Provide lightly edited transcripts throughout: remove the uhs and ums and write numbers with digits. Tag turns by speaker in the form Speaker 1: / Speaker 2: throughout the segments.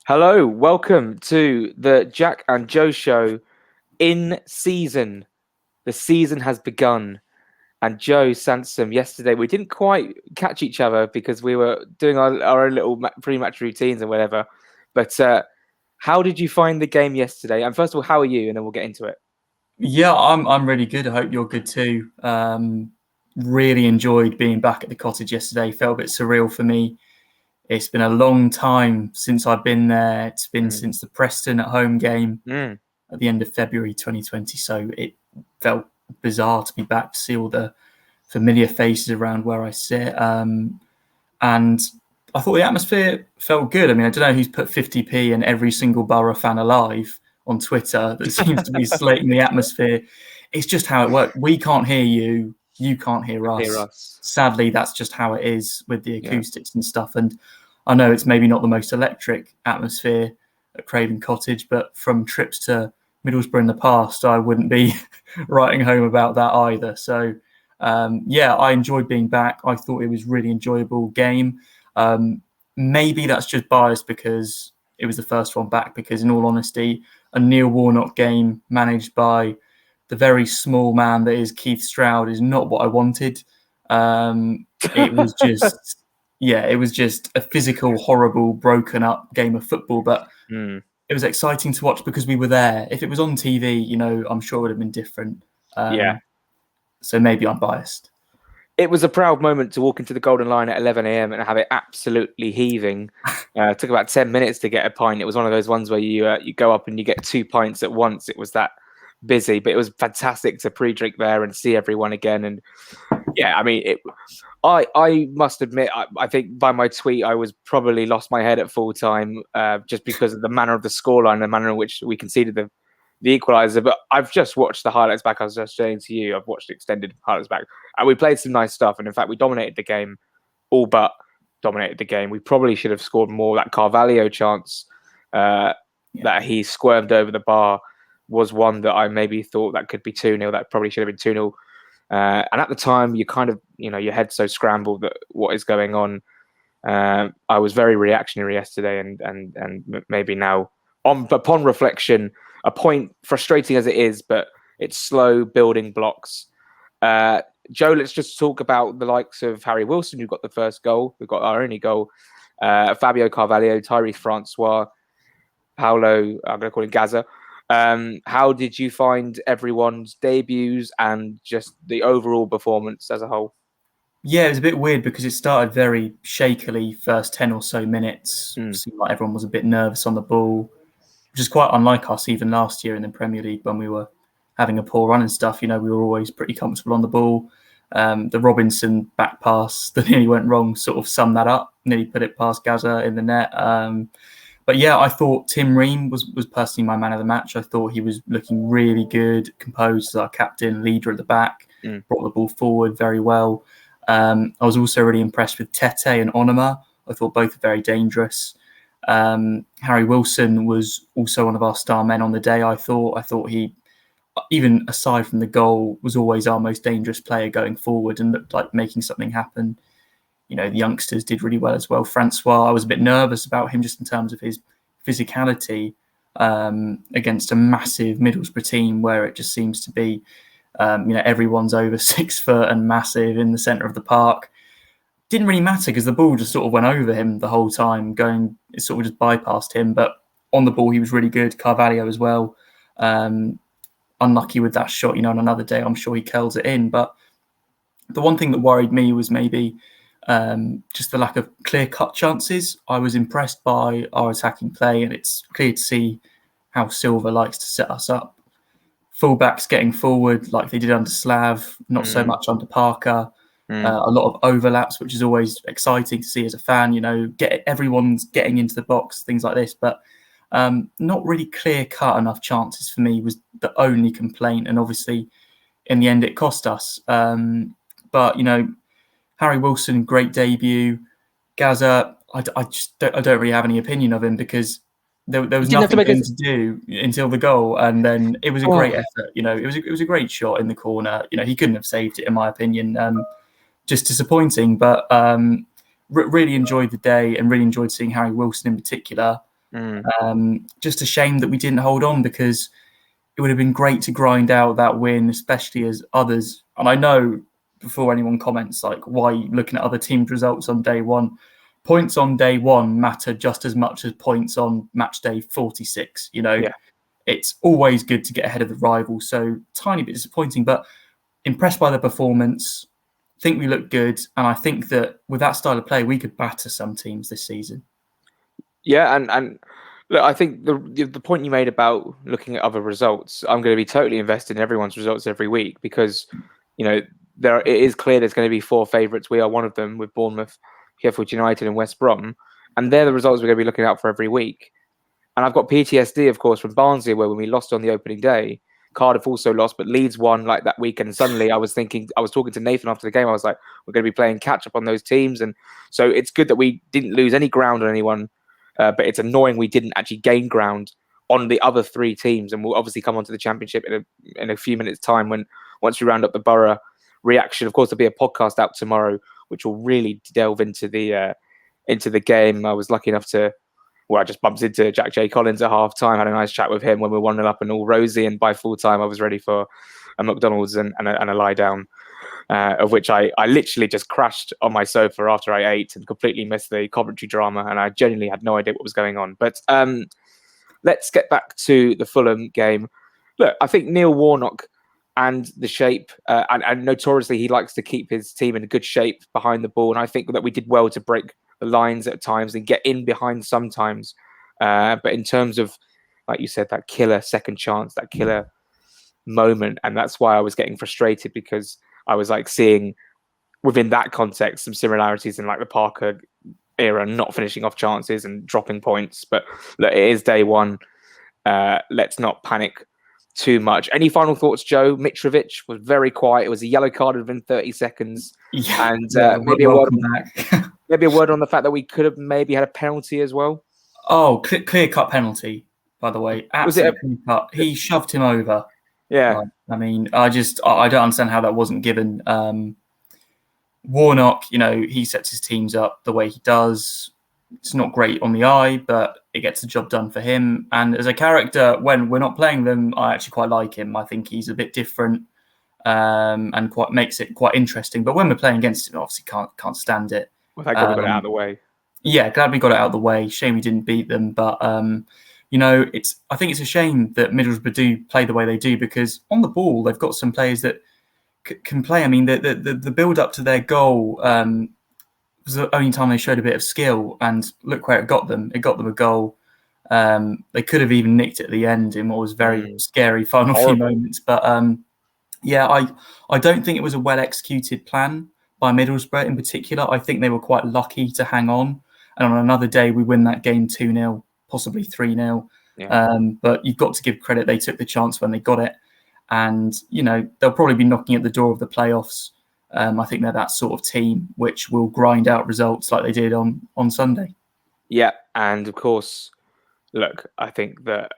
Speaker 1: Hello, welcome to the Jack and Joe show in season. The season has begun. And Joe Sansom, yesterday we didn't quite catch each other because we were doing our own little pre-match routines and whatever. But how did you find the game yesterday? And first of all, how are you? And then we'll get into it.
Speaker 2: Yeah, I'm really good. I hope you're good too. Really enjoyed being back at the cottage yesterday. Felt a bit surreal for me. It's been a long time since I've been there. It's been since the Preston at home game at the end of February 2020. So it felt bizarre to be back to see all the familiar faces around where I sit. And I thought the atmosphere felt good. I mean, I don't know who's put 50p and every single Borough fan alive on Twitter that seems to be slating the atmosphere. It's just how it works. We can't hear you. You can't hear us. Sadly, that's just how it is with the acoustics and stuff. And I know it's maybe not the most electric atmosphere at Craven Cottage, but from trips to Middlesbrough in the past, I wouldn't be writing home about that either. So, I enjoyed being back. I thought it was a really enjoyable game. Maybe that's just biased because it was the first one back, because in all honesty, a Neil Warnock game managed by the very small man that is Keith Stroud is not what I wanted. It was just, it was just a physical, horrible, broken up game of football. But it was exciting to watch because we were there. If it was on TV, I'm sure it would have been different. So maybe I'm biased.
Speaker 1: It was a proud moment to walk into the Golden Line at 11 a.m. and have it absolutely heaving. It took about 10 minutes to get a pint. It was one of those ones where you go up and you get 2 pints at once. It was that busy, but it was fantastic to pre-drink there and see everyone again. And I mean, I must admit, I think by my tweet, I was probably lost my head at full time just because of the manner of the scoreline, the manner in which we conceded the equaliser. But I've just watched the highlights back. I was just saying to you, I've watched extended highlights back, and we played some nice stuff. And in fact, we dominated the game, all but dominated the game. We probably should have scored more. That Carvalho chance that he squirmed over the bar was one that I maybe thought that could be 2-0. That probably should have been 2-0. And at the time, you kind of, your head's so scrambled that what is going on. I was very reactionary yesterday, and maybe now, upon reflection, a point, frustrating as it is, but it's slow building blocks. Joe, let's just talk about the likes of Harry Wilson, who got the first goal. We got our only goal. Fabio Carvalho, Tyrese Francois, Paulo, I'm going to call him Gaza. How did you find everyone's debuts and just the overall performance as a whole?
Speaker 2: Yeah, it was a bit weird because it started very shakily first 10 or so minutes. It seemed like everyone was a bit nervous on the ball, which is quite unlike us even last year in the Premier League when we were having a poor run and stuff. We were always pretty comfortable on the ball. The Robinson back pass that nearly went wrong sort of summed that up, nearly put it past Gaza in the net. But I thought Tim Ream was personally my man of the match. I thought he was looking really good, composed as our captain, leader at the back, brought the ball forward very well. I was also really impressed with Tete and Onoma. I thought both were very dangerous. Harry Wilson was also one of our star men on the day, I thought he, even aside from the goal, was always our most dangerous player going forward and looked like making something happen. The youngsters did really well as well. Francois, I was a bit nervous about him just in terms of his physicality against a massive Middlesbrough team where it just seems to be, everyone's over 6 foot and massive in the centre of the park. Didn't really matter because the ball just sort of went over him the whole time, it sort of just bypassed him. But on the ball, he was really good. Carvalho as well. Unlucky with that shot, on another day, I'm sure he curls it in. But the one thing that worried me was maybe just the lack of clear-cut chances. I was impressed by our attacking play, and it's clear to see how Silva likes to set us up. Fullbacks getting forward like they did under Slav, not so much under Parker. A lot of overlaps, which is always exciting to see as a fan. Everyone's getting into the box, things like this, but not really clear-cut enough chances for me was the only complaint. And obviously, in the end, it cost us. But Harry Wilson, great debut. Gaza, I don't really have any opinion of him because there was nothing to do until the goal, and then it was a great effort. It was a great shot in the corner. He couldn't have saved it, in my opinion. Just disappointing, but really enjoyed the day and really enjoyed seeing Harry Wilson in particular. Just a shame that we didn't hold on, because it would have been great to grind out that win, especially as others. And I know, before anyone comments, like, why are you looking at other teams' results on day one? Points on day one matter just as much as points on match day 46. It's always good to get ahead of the rival. So tiny bit disappointing, but impressed by the performance. Think we look good. And I think that with that style of play, we could batter some teams this season.
Speaker 1: Yeah, and look, I think the point you made about looking at other results, I'm going to be totally invested in everyone's results every week, because it is clear there's going to be four favourites. We are one of them, with Bournemouth, Sheffield United, and West Brom, and they're the results we're going to be looking out for every week. And I've got PTSD, of course, from Barnsley, where when we lost on the opening day, Cardiff also lost, but Leeds won like that week. And suddenly I was talking to Nathan after the game. I was like, we're going to be playing catch up on those teams. And so it's good that we didn't lose any ground on anyone. But it's annoying we didn't actually gain ground on the other three teams. And we'll obviously come on to the Championship in a few minutes' time, once we round up the Borough reaction. Of course, there'll be a podcast out tomorrow, which will really delve into the game. I was lucky enough to... Well, I just bumped into Jack J. Collins at half time, had a nice chat with him when we were 1-0 up and all rosy. And by full time, I was ready for a McDonald's and a lie down, of which I literally just crashed on my sofa after I ate and completely missed the commentary drama. And I genuinely had no idea what was going on. But let's get back to the Fulham game. Look, I think Neil Warnock and the shape, and notoriously he likes to keep his team in a good shape behind the ball. And I think that we did well to break the lines at times and get in behind sometimes. But in terms of, like you said, that killer second chance, that killer moment, and that's why I was getting frustrated, because I was like seeing within that context some similarities in like the Parker era, not finishing off chances and dropping points. But look, it is day one. Let's not panic too much. Any final thoughts, Joe? Mitrovic was very quiet. It was a yellow card within 30 seconds.
Speaker 2: Yeah,
Speaker 1: and
Speaker 2: maybe
Speaker 1: maybe a word on the fact that we could have maybe had a penalty as well.
Speaker 2: Oh, clear cut penalty, by the way. Absolutely clear cut. He shoved him over.
Speaker 1: Yeah.
Speaker 2: I mean, I don't understand how that wasn't given. Warnock, he sets his teams up the way he does. It's not great on the eye, but it gets the job done for him. And as a character, when we're not playing them, I actually quite like him. I think he's a bit different, and quite makes it quite interesting. But when we're playing against him, obviously can't stand it.
Speaker 1: Well, thank God we got it out of the way.
Speaker 2: Yeah, glad we got it out of the way. Shame we didn't beat them, but I think it's a shame that Middlesbrough do play the way they do, because on the ball they've got some players that can play. I mean, the build up to their goal was the only time they showed a bit of skill, and look where it got them. It got them a goal. They could have even nicked it at the end in what was very scary final few moments. But I don't think it was a well executed plan by Middlesbrough in particular. I think they were quite lucky to hang on. And on another day, we win that game 2-0, possibly 3-0. Yeah. But you've got to give credit. They took the chance when they got it. And, they'll probably be knocking at the door of the playoffs. I think they're that sort of team which will grind out results like they did on Sunday. Yeah.
Speaker 1: And of course, look, I think that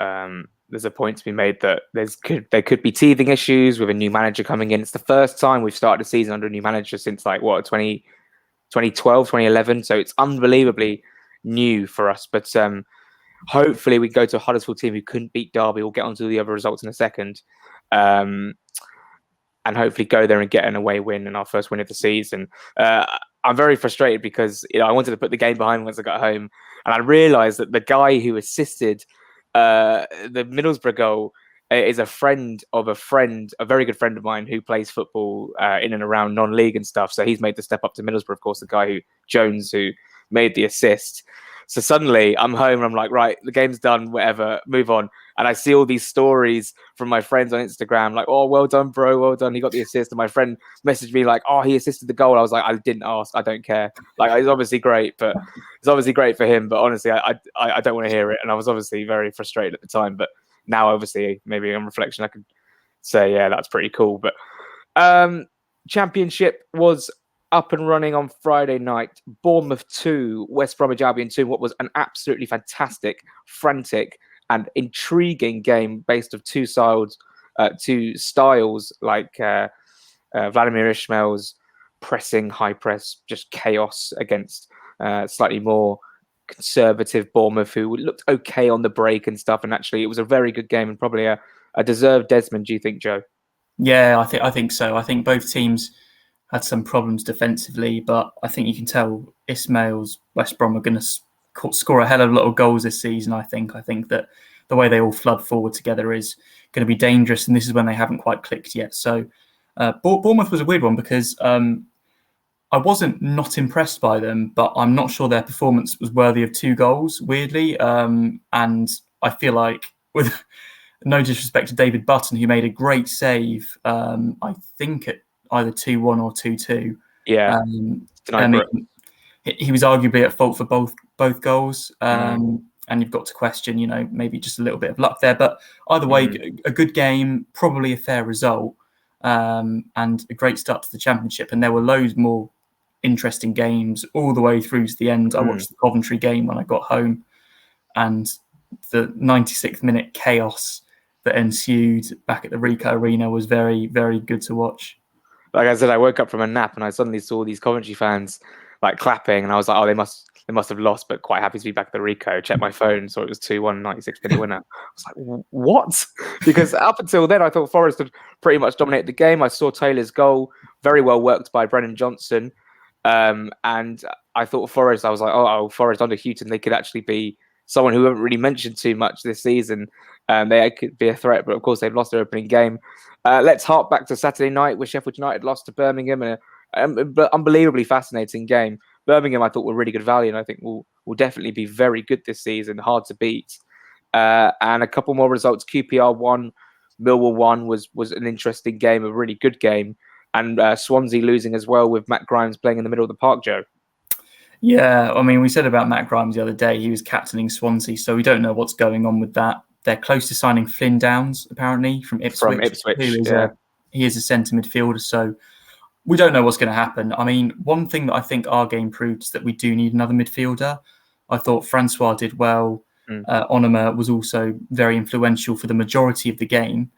Speaker 1: there's a point to be made that there could be teething issues with a new manager coming in. It's the first time we've started a season under a new manager since 2012, 2011. So it's unbelievably new for us. But hopefully we go to a Huddersfield team who couldn't beat Derby. We'll get onto the other results in a second. And hopefully go there and get an away win and our first win of the season. I'm very frustrated because I wanted to put the game behind me once I got home. And I realised that the guy who assisted the Middlesbrough goal is a friend of a very good friend of mine who plays football in and around non-league and stuff. So he's made the step up to Middlesbrough, of course, Jones, who made the assist. So suddenly I'm home and I'm like, right, the game's done, whatever, move on. And I see all these stories from my friends on Instagram, like, oh, well done, bro, well done. He got the assist. And my friend messaged me like, oh, he assisted the goal. I was like, I didn't ask. I don't care. Like, it's obviously great, but it's obviously great for him. But honestly, I don't want to hear it. And I was obviously very frustrated at the time. But now, obviously, maybe on reflection, I could say, yeah, that's pretty cool. But Championship was up and running on Friday night. Bournemouth 2, West Bromwich Albion 2. What was an absolutely fantastic, frantic, and intriguing game based of two styles like Vladimir Ismail's pressing, high press, just chaos against slightly more conservative Bournemouth who looked okay on the break and stuff. And actually, it was a very good game and probably a deserved Desmond. Do you think, Joe?
Speaker 2: Yeah, I think so. I think both teams had some problems defensively, but I think you can tell Ismail's West Brom are going to score a hell of a lot of goals this season. I think that the way they all flood forward together is going to be dangerous, and this is when they haven't quite clicked yet. So Bournemouth was a weird one because I wasn't not impressed by them, but I'm not sure their performance was worthy of 2 goals, weirdly. And I feel like, with no disrespect to David Button, who made a great save, I think at either 2-1 or 2-2.
Speaker 1: Yeah.
Speaker 2: I mean, he was arguably at fault for both goals. And you've got to question, maybe just a little bit of luck there. But either way, a good game, probably a fair result, and a great start to the Championship. And there were loads more interesting games all the way through to the end. I watched the Coventry game when I got home, and the 96th minute chaos that ensued back at the Ricoh Arena was very, very good to watch.
Speaker 1: Like I said, I woke up from a nap and I suddenly saw these Coventry fans like clapping, and I was like, oh, they must have lost, but quite happy to be back at the Ricoh. Checked my phone, saw it was 2-1, 96th winner. I was like, what? Because up until then, I thought Forest had pretty much dominated the game. I saw Taylor's goal, very well worked by Brennan Johnson. And I thought Forest, I was like, oh, Forest under Houghton, they could actually be someone who haven't really mentioned too much this season. They could be a threat, but of course they've lost their opening game. Let's hark back to Saturday night where Sheffield United lost to Birmingham in an unbelievably fascinating game. Birmingham, I thought, were really good value, and I think will definitely be very good this season, hard to beat. And a couple more results: QPR 1, Millwall 1 was an interesting game, a really good game, and Swansea losing as well with Matt Grimes playing in the middle of the park, Joe.
Speaker 2: Yeah, I mean, we said about Matt Grimes the other day, he was captaining Swansea, so we don't know what's going on with that. They're close to signing Flynn Downs, apparently, from Ipswich. He is a centre midfielder, so we don't know what's going to happen. I mean, one thing that I think our game proved is that we do need another midfielder. I thought Francois did well. Onoma was also very influential for the majority of the game.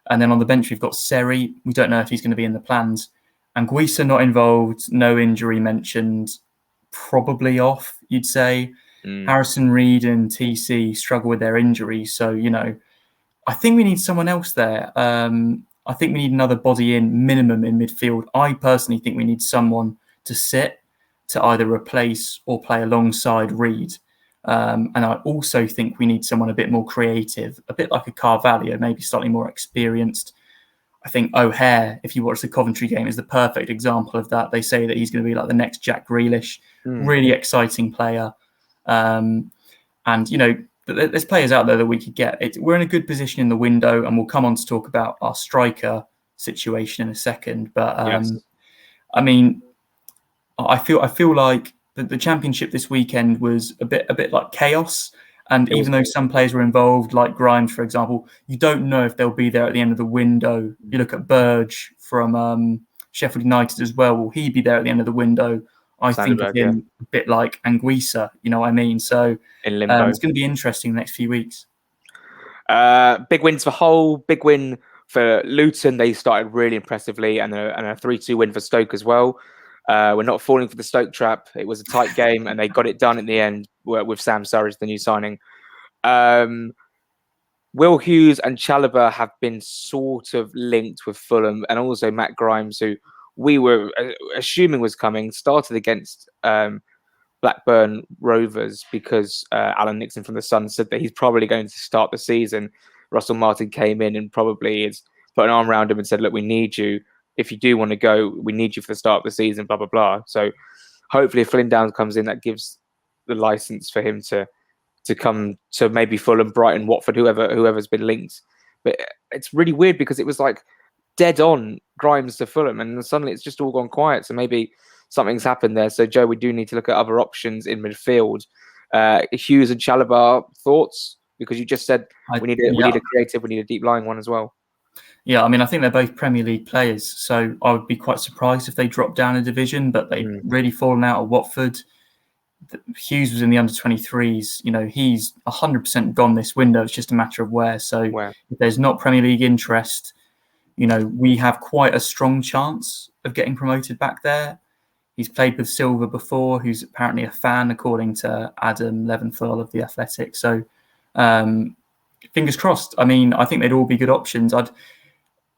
Speaker 2: And then on the bench, we've got Seri. We don't know if he's going to be in the plans. Anguissa not involved, no injury mentioned, probably off, you'd say. Harrison Reed and TC struggle with their injuries. So, I think we need someone else there. I think we need another body in minimum in midfield. I personally think we need someone to sit to either replace or play alongside Reed. And I also think we need someone a bit more creative, a bit like a Carvalho, maybe slightly more experienced. I think O'Hare, if you watch the Coventry game, is the perfect example of that. They say that he's going to be like the next Jack Grealish, really exciting player. And, there's players out there that we could get. We're in a good position in the window, and we'll come on to talk about our striker situation in a second. But
Speaker 1: yes.
Speaker 2: I mean, I feel like the Championship this weekend was a bit like chaos. And even though some players were involved, like Grimes, for example, you don't know if they'll be there at the end of the window. You look at Burge from Sheffield United as well. Will he be there at the end of the window? I think of him a bit like Anguissa, you know what I mean? So
Speaker 1: in limbo.
Speaker 2: It's going to be interesting the next few weeks.
Speaker 1: Big wins for Hull, big win for Luton. They started really impressively, and a 3-2 win for Stoke as well. We're not falling for the Stoke trap. It was a tight game, and they got it done in the end with Sam Surridge, the new signing. Will Hughes and Chalobah have been sort of linked with Fulham, and also Matt Grimes, who we were assuming was coming, started against Blackburn Rovers because Alan Nixon from The Sun said that he's probably going to start the season. Russell Martin came in and probably has put an arm around him and said, look, we need you. If you do want to go, we need you for the start of the season, blah, blah, blah. So hopefully if Flynn Downs comes in, that gives the license for him to come to maybe Fulham, Brighton, Watford, whoever's been linked. But it's really weird because it was like dead on Grimes to Fulham, and suddenly it's just all gone quiet. So maybe something's happened there. So Joe, we do need to look at other options in midfield. Hughes and Chalobah, thoughts? Because you just said we need a creative, we need a deep lying one as well.
Speaker 2: Yeah, I mean, I think they're both Premier League players, so I would be quite surprised if they dropped down a division, but they've really fallen out of Watford. Hughes was in the under-23s. He's 100% gone this window. It's just a matter of where. So if there's not Premier League interest, we have quite a strong chance of getting promoted back there. He's played with Silva before, who's apparently a fan, according to Adam Leventhal of The Athletic. So fingers crossed. I mean, I think they'd all be good options.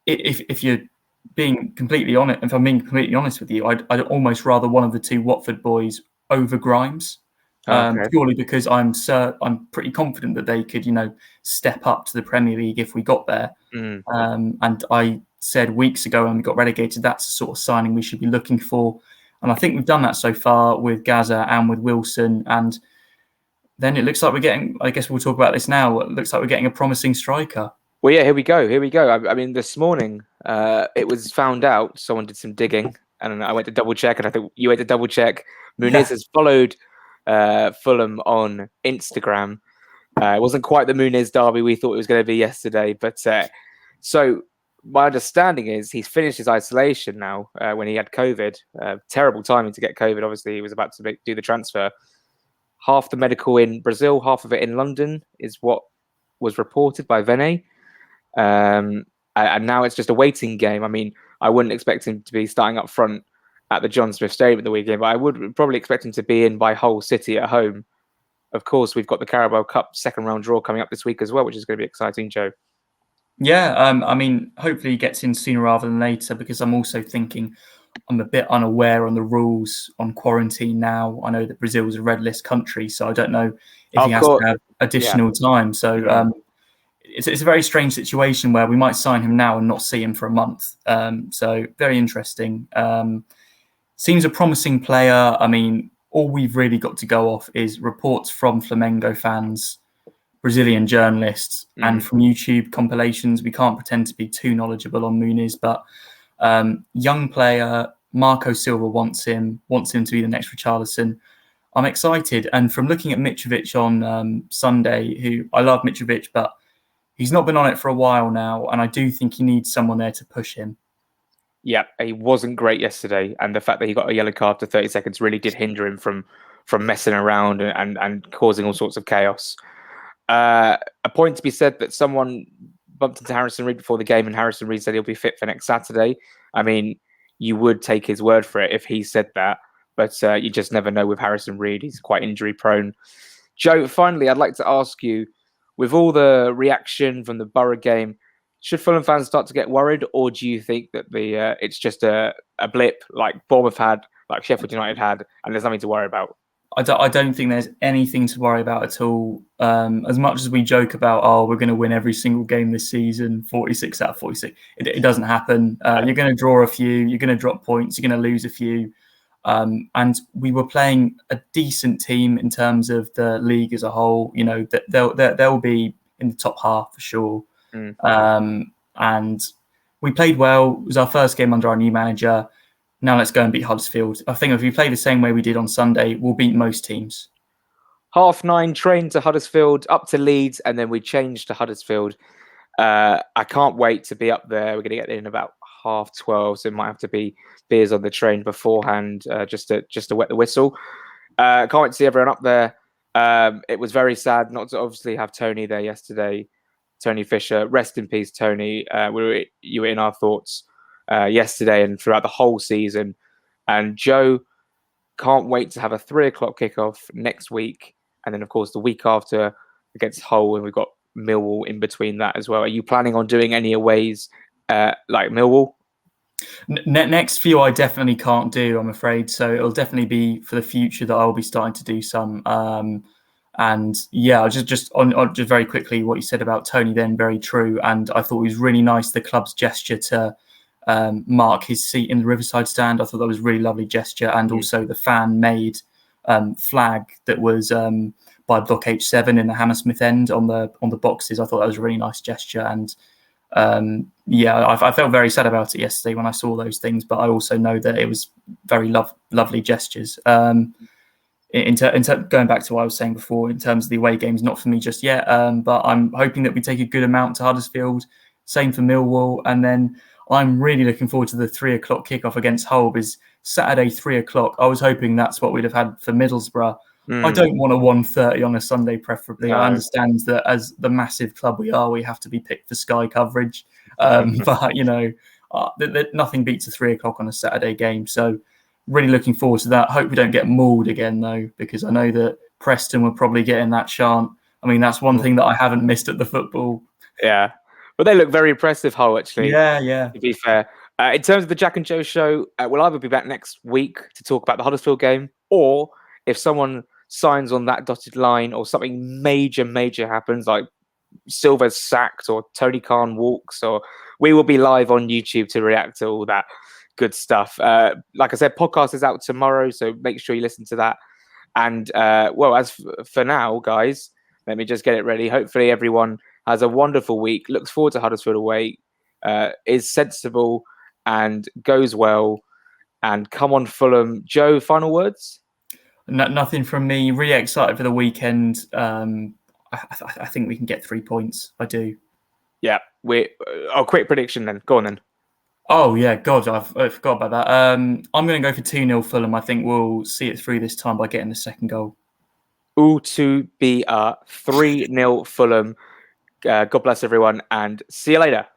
Speaker 2: If you're being completely honest, if I'm being completely honest with you, I'd almost rather one of the two Watford boys over Grimes, purely because I'm pretty confident that they could, step up to the Premier League if we got there. And I said weeks ago when we got relegated, that's the sort of signing we should be looking for. And I think we've done that so far with Gaza and with Wilson. And then it looks like we're getting, I guess we'll talk about this now, it looks like we're getting a promising striker.
Speaker 1: Well, yeah, here we go. I mean, this morning, it was found out, someone did some digging, and I went to double check, and I think you went to double check. Muniz has followed Fulham on Instagram. It wasn't quite the Muniz derby we thought it was going to be yesterday, but so my understanding is he's finished his isolation now when he had COVID. Terrible timing to get COVID. Obviously, he was about to do the transfer. Half the medical in Brazil, half of it in London is what was reported by Vene. And now it's just a waiting game. I mean, I wouldn't expect him to be starting up front at the John Smith Stadium at the weekend, but I would probably expect him to be in by Hull City at home. Of course, we've got the Carabao Cup second round draw coming up this week as well, which is going to be exciting, Joe.
Speaker 2: Yeah, I mean, hopefully he gets in sooner rather than later, because I'm also thinking I'm a bit unaware on the rules on quarantine now. I know that Brazil is a red list country, so I don't know if he has to have additional time. So it's a very strange situation where we might sign him now and not see him for a month. So very interesting. Seems a promising player. I mean, all we've really got to go off is reports from Flamengo fans, Brazilian journalists, and from YouTube compilations. We can't pretend to be too knowledgeable on Muniz, but young player, Marco Silva wants him to be the next Richarlison. I'm excited. And from looking at Mitrovic on Sunday, who I love Mitrovic, but he's not been on it for a while now, and I do think he needs someone there to push him.
Speaker 1: Yeah, he wasn't great yesterday, and the fact that he got a yellow card after 30 seconds really did hinder him from messing around and causing all sorts of chaos. A point to be said that someone bumped into Harrison Reed before the game, and Harrison Reed said he'll be fit for next Saturday. I mean, you would take his word for it if he said that, but you just never know with Harrison Reed. He's quite injury prone. Joe, finally, I'd like to ask you, with all the reaction from the Borough game, should Fulham fans start to get worried, or do you think that it's just a blip like Bournemouth had, like Sheffield United had, and there's nothing to worry about?
Speaker 2: I don't think there's anything to worry about at all. As much as we joke about, we're going to win every single game this season, 46 out of 46, it doesn't happen. You're going to draw a few, you're going to drop points, you're going to lose a few. And we were playing a decent team in terms of the league as a whole. You know, they'll be in the top half for sure. And we played well. It was our first game under our new manager. Now let's go and beat Huddersfield. I think if we play the same way we did on Sunday, we'll beat most teams.
Speaker 1: 9:30 train to Huddersfield, up to Leeds, and then we change to Huddersfield. I can't wait to be up there. We're going to get in about 12:30, so it might have to be beers on the train beforehand, just to wet the whistle. Can't wait to see everyone up there. It was very sad not to obviously have Tony there yesterday. Tony Fisher, rest in peace, Tony. You were in our thoughts yesterday and throughout the whole season. And Joe, can't wait to have a 3:00 kickoff next week, and then of course the week after against Hull, and we've got Millwall in between that as well. Are you planning on doing any aways like Millwall?
Speaker 2: Next few I definitely can't do, I'm afraid. So it'll definitely be for the future that I'll be starting to do some. And yeah, just very quickly, what you said about Tony then, very true. And I thought it was really nice, the club's gesture to mark his seat in the Riverside stand. I thought that was a really lovely gesture. And also the fan-made flag that was by Block H7 in the Hammersmith end on the boxes. I thought that was a really nice gesture. And I felt very sad about it yesterday when I saw those things, but I also know that it was very lovely gestures. Going back to what I was saying before, in terms of the away games, not for me just yet, but I'm hoping that we take a good amount to Huddersfield, same for Millwall, and then I'm really looking forward to the 3:00 kickoff against Hull. Because Saturday 3:00, I was hoping that's what we'd have had for Middlesbrough. I don't want a 1:30 on a Sunday, preferably. No. I understand that as the massive club we are, we have to be picked for Sky coverage. But, nothing beats a 3:00 on a Saturday game. So really looking forward to that. Hope we don't get mauled again, though, because I know that Preston will probably get in that chant. I mean, that's one thing that I haven't missed at the football.
Speaker 1: Yeah. But they look very impressive, Hull, actually.
Speaker 2: Yeah.
Speaker 1: To be fair. In terms of the Jack and Joe show, we'll either be back next week to talk about the Huddersfield game, or if someone signs on that dotted line or something major happens, like Silva's sacked or Tony Khan walks, or we will be live on YouTube to react to all that good stuff. Like I said, podcast is out tomorrow, so make sure you listen to that. And as for now, guys, let me just get it ready. Hopefully everyone has a wonderful week, looks forward to Huddersfield away, is sensible and goes well. And come on, Fulham. Joe, final words?
Speaker 2: Nothing from me. Really excited for the weekend. I think we can get 3 points. I do.
Speaker 1: Yeah. Quick prediction then. Go on then.
Speaker 2: Oh, yeah. God, I forgot about that. I'm going to go for 2-0 Fulham. I think we'll see it through this time by getting the second goal.
Speaker 1: to be 3-0 Fulham. God bless everyone and see you later.